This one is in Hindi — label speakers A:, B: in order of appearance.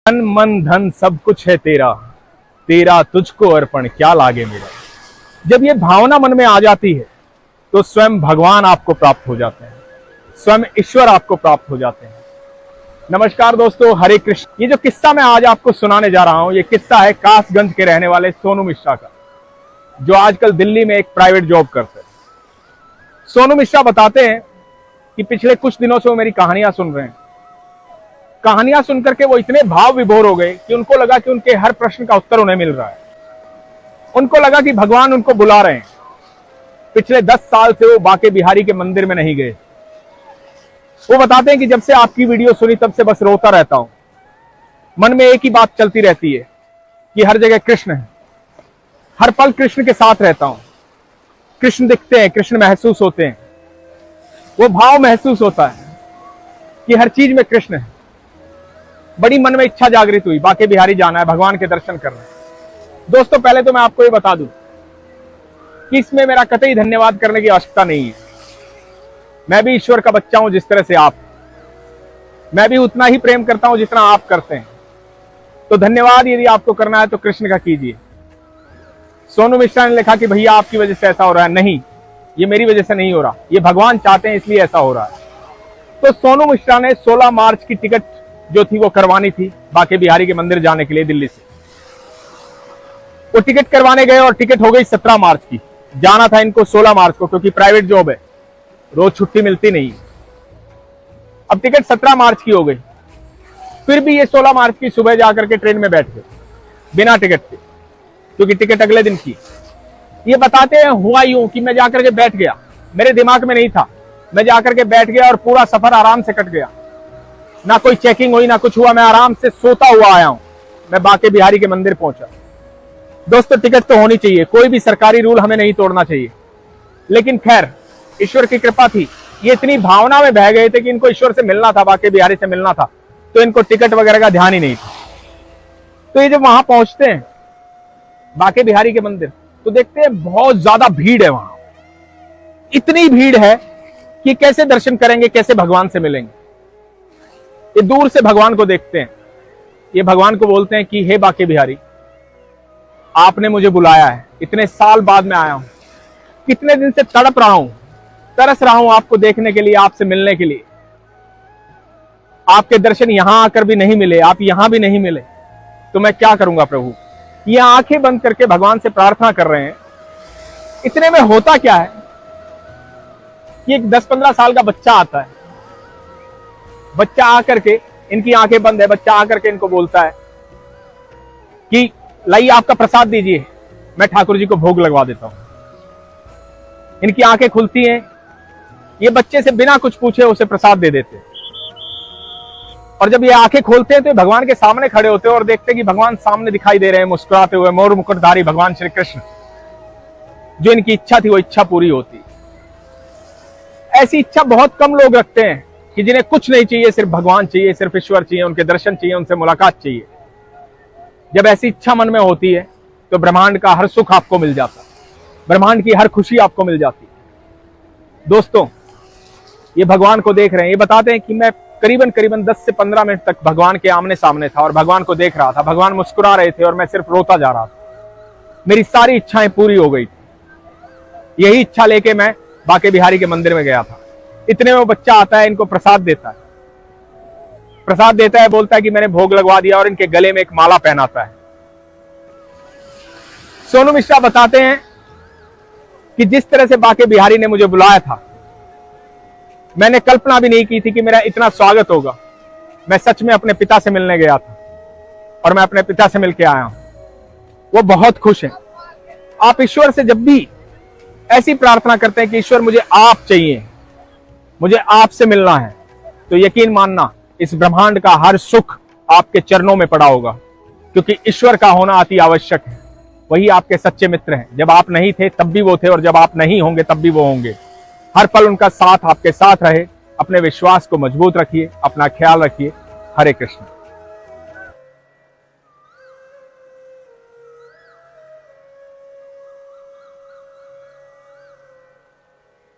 A: तन मन धन सब कुछ है तेरा, तेरा तुझको अर्पण क्या लागे मेरा। जब ये भावना मन में आ जाती है तो स्वयं भगवान आपको प्राप्त हो जाते हैं, स्वयं ईश्वर आपको प्राप्त हो जाते हैं। नमस्कार दोस्तों, हरे कृष्ण। ये जो किस्सा मैं आज आपको सुनाने जा रहा हूं, ये किस्सा है कासगंज के रहने वाले सोनू मिश्रा का, जो आजकल दिल्ली में एक प्राइवेट जॉब करते हैं। सोनू मिश्रा बताते हैं कि पिछले कुछ दिनों से वो मेरी कहानियां सुन रहे हैं। कहानियां सुनकर के वो इतने भाव विभोर हो गए कि उनको लगा कि उनके हर प्रश्न का उत्तर उन्हें मिल रहा है। उनको लगा कि भगवान उनको बुला रहे हैं। पिछले 10 साल से वो बांके बिहारी के मंदिर में नहीं गए। वो बताते हैं कि जब से आपकी वीडियो सुनी तब से बस रोता रहता हूं। मन में एक ही बात चलती रहती है कि हर जगह कृष्ण है, हर पल कृष्ण के साथ रहता हूं। कृष्ण दिखते हैं, कृष्ण महसूस होते हैं, वो भाव महसूस होता है कि हर चीज में कृष्ण है। बड़ी मन में इच्छा जागृत हुई, बांके बिहारी जाना है, भगवान के दर्शन करना है। दोस्तों, पहले तो मैं आपको ये बता दूं कि इसमें मेरा कतई धन्यवाद करने की आवश्यकता नहीं है। मैं भी ईश्वर का बच्चा हूं जिस तरह से आप। मैं भी उतना ही प्रेम करता हूं जितना आप करते हैं। तो धन्यवाद यदि आपको करना है तो कृष्ण का कीजिए। सोनू मिश्रा ने लिखा कि भैया आपकी वजह से ऐसा हो रहा है। नहीं, ये मेरी वजह से नहीं हो रहा, ये भगवान चाहते हैं इसलिए ऐसा हो रहा है। तो सोनू मिश्रा ने 16 मार्च की टिकट जो थी वो करवानी थी बांके बिहारी के मंदिर जाने के लिए दिल्ली से। वो टिकट करवाने गए और टिकट हो गई 17 मार्च की। जाना था इनको 16 मार्च को, क्योंकि प्राइवेट जॉब है, रोज छुट्टी मिलती नहीं। अब टिकट 17 मार्च की हो गई। फिर भी ये 16 मार्च की सुबह जाकर के ट्रेन में बैठ गए बिना टिकट के, क्योंकि टिकट अगले दिन की। ये बताते हैं हुआ यूं कि मैं जाकर के बैठ गया, मेरे दिमाग में नहीं था, मैं जाकर के बैठ गया और पूरा सफर आराम से कट गया। ना कोई चेकिंग हुई, ना कुछ हुआ, मैं आराम से सोता हुआ आया हूं। मैं बांके बिहारी के मंदिर पहुंचा। दोस्तों, टिकट तो होनी चाहिए, कोई भी सरकारी रूल हमें नहीं तोड़ना चाहिए। लेकिन खैर, ईश्वर की कृपा थी, ये इतनी भावना में बह गए थे कि इनको ईश्वर से मिलना था, बांके बिहारी से मिलना था, तो इनको टिकट वगैरह का ध्यान ही नहीं था। तो ये जब वहां पहुंचते हैं बांके बिहारी के मंदिर, तो देखते हैं बहुत ज्यादा भीड़ है वहां। इतनी भीड़ है कि कैसे दर्शन करेंगे, कैसे भगवान से मिलेंगे। ये दूर से भगवान को देखते हैं। ये भगवान को बोलते हैं कि हे बांके बिहारी, आपने मुझे बुलाया है, इतने साल बाद में आया हूं, कितने दिन से तड़प रहा हूं, तरस रहा हूं आपको देखने के लिए, आपसे मिलने के लिए। आपके दर्शन यहां आकर भी नहीं मिले, आप यहां भी नहीं मिले, तो मैं क्या करूंगा प्रभु। ये आंखें बंद करके भगवान से प्रार्थना कर रहे हैं। इतने में होता क्या है कि एक 10-15 साल का बच्चा आता है। बच्चा आकर के, इनकी आंखें बंद है, बच्चा आकर के इनको बोलता है कि लाइए आपका प्रसाद दीजिए, मैं ठाकुर जी को भोग लगवा देता हूं। इनकी आंखें खुलती हैं, ये बच्चे से बिना कुछ पूछे उसे प्रसाद दे देते हैं। और जब ये आंखें खोलते हैं तो भगवान के सामने खड़े होते हैं और देखते हैं कि भगवान सामने दिखाई दे रहे हैं, मुस्कुराते हुए, मोर मुकुटधारी भगवान श्री कृष्ण। जो इनकी इच्छा थी वो इच्छा पूरी होती। ऐसी इच्छा बहुत कम लोग रखते हैं कि जिन्हें कुछ नहीं चाहिए, सिर्फ भगवान चाहिए, सिर्फ ईश्वर चाहिए, उनके दर्शन चाहिए, उनसे मुलाकात चाहिए। जब ऐसी इच्छा मन में होती है तो ब्रह्मांड का हर सुख आपको मिल जाता है, ब्रह्मांड की हर खुशी आपको मिल जाती है। दोस्तों, ये भगवान को देख रहे हैं। ये बताते हैं कि मैं करीबन 10 से 15 मिनट तक भगवान के आमने सामने था और भगवान को देख रहा था। भगवान मुस्कुरा रहे थे और मैं सिर्फ रोता जा रहा था। मेरी सारी इच्छाएं पूरी हो गई थी। यही इच्छा लेके मैं बांके बिहारी के मंदिर में गया था। इतने में वो बच्चा आता है, इनको प्रसाद देता है। प्रसाद देता है, बोलता है कि मैंने भोग लगवा दिया, और इनके गले में एक माला पहनाता है। सोनू मिश्रा बताते हैं कि जिस तरह से बांके बिहारी ने मुझे बुलाया था, मैंने कल्पना भी नहीं की थी कि मेरा इतना स्वागत होगा। मैं सच में अपने पिता से मिलने गया था और मैं अपने पिता से मिलकर आया हूं। वो बहुत खुश हैं। आप ईश्वर से जब भी ऐसी प्रार्थना करते हैं कि ईश्वर मुझे आप चाहिए, मुझे आपसे मिलना है, तो यकीन मानना इस ब्रह्मांड का हर सुख आपके चरणों में पड़ा होगा, क्योंकि ईश्वर का होना अति आवश्यक है। वही आपके सच्चे मित्र हैं। जब आप नहीं थे तब भी वो थे, और जब आप नहीं होंगे तब भी वो होंगे। हर पल उनका साथ आपके साथ रहे। अपने विश्वास को मजबूत रखिए, अपना ख्याल रखिए। हरे कृष्ण।